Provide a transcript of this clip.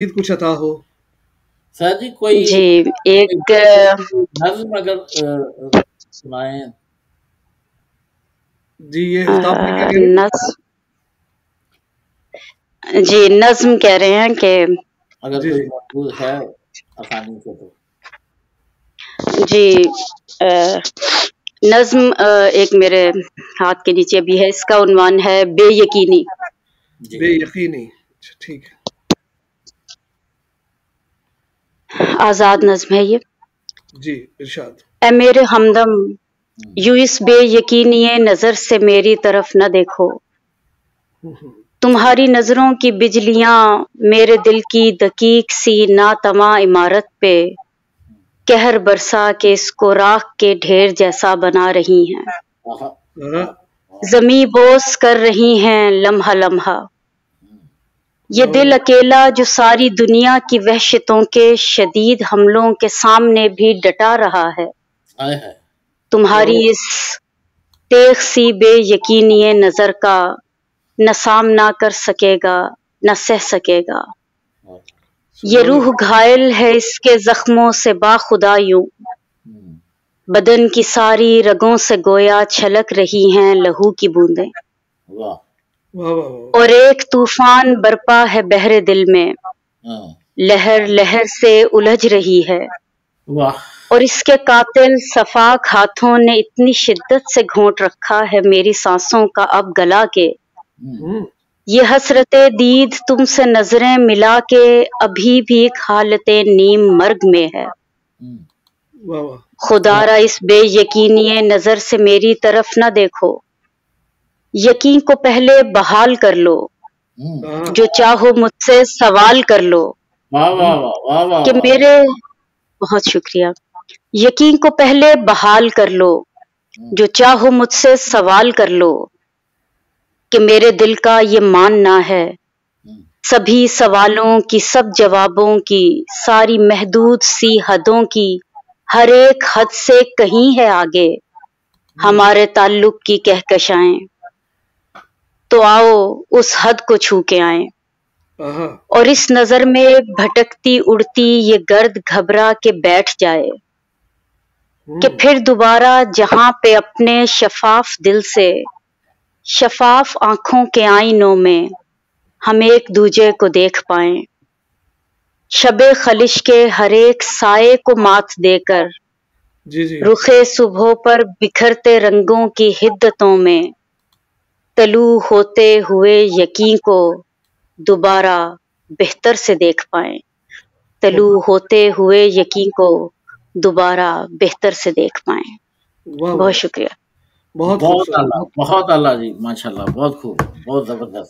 مزید کچھ عطا ہو۔ سر جی کوئی جی ایک نظم اگر سنائیں۔ جی یہ الطاف بھائی کیا کہہ رہے ہیں؟ جی نظم کہہ رہے ہیں کہ اگر کوئی موجود ہے آسانی سے تو جی نظم ایک میرے ہاتھ کے نیچے بھی ہے، اس کا عنوان ہے بے یقینی۔ بے یقینی، ٹھیک ہے۔ آزاد نظم ہے یہ۔ جی ارشاد۔ اے میرے ہمدم، یوں اس بے یقینی نظر سے میری طرف نہ دیکھو، تمہاری نظروں کی بجلیاں میرے دل کی دقیق سی ناتماں عمارت پہ قہر برسا کے اس کو راکھ کے ڈھیر جیسا بنا رہی ہیں، زمیں بوس کر رہی ہیں لمحہ لمحہ۔ یہ دل اکیلا جو ساری دنیا کی وحشتوں کے شدید حملوں کے سامنے بھی ڈٹا رہا ہے، تمہاری اس تیغ سی بے یقینی نظر کا نہ سامنا کر سکے گا نہ سہ سکے گا۔ یہ روح گھائل ہے اس کے زخموں سے باخدا، یوں بدن کی ساری رگوں سے گویا چھلک رہی ہیں لہو کی بوندیں، اور ایک طوفان برپا ہے بحر دل میں، لہر لہر سے الجھ رہی ہے، اور اس کے قاتل صفاک ہاتھوں نے اتنی شدت سے گھونٹ رکھا ہے میری سانسوں کا اب گلا کہ یہ حسرت دید تم سے نظریں ملا کے ابھی بھی حالت نیم مرگ میں ہے۔ خدا را اس بے یقینی نظر سے میری طرف نہ دیکھو، یقین کو پہلے بحال کر لو، جو چاہو مجھ سے سوال کر لو کہ میرے بہت شکریہ، یقین کو پہلے بحال کر لو، جو چاہو مجھ سے سوال کر لو کہ میرے دل کا یہ ماننا ہے، سبھی سوالوں کی سب جوابوں کی ساری محدود سی حدوں کی ہر ایک حد سے کہیں ہے آگے ہمارے تعلق کی کہکشائیں، تو آؤ اس حد کو چھو کے آئیں، اور اس نظر میں بھٹکتی اڑتی یہ گرد گھبرا کے بیٹھ جائے کہ پھر دوبارہ جہاں پہ اپنے شفاف دل سے شفاف آنکھوں کے آئینوں میں ہم ایک دوجے کو دیکھ پائیں، شب خلش کے ہر ایک سائے کو مات دے کر رخے صبح پر بکھرتے رنگوں کی حدتوں میں طلوع ہوتے ہوئے یقین کو دوبارہ بہتر سے دیکھ پائیں، طلوع ہوتے ہوئے یقین کو دوبارہ بہتر سے دیکھ پائیں۔ بہت شکریہ۔ بہت اعلیٰ جی، ماشاء اللہ، بہت خوب، بہت زبردست۔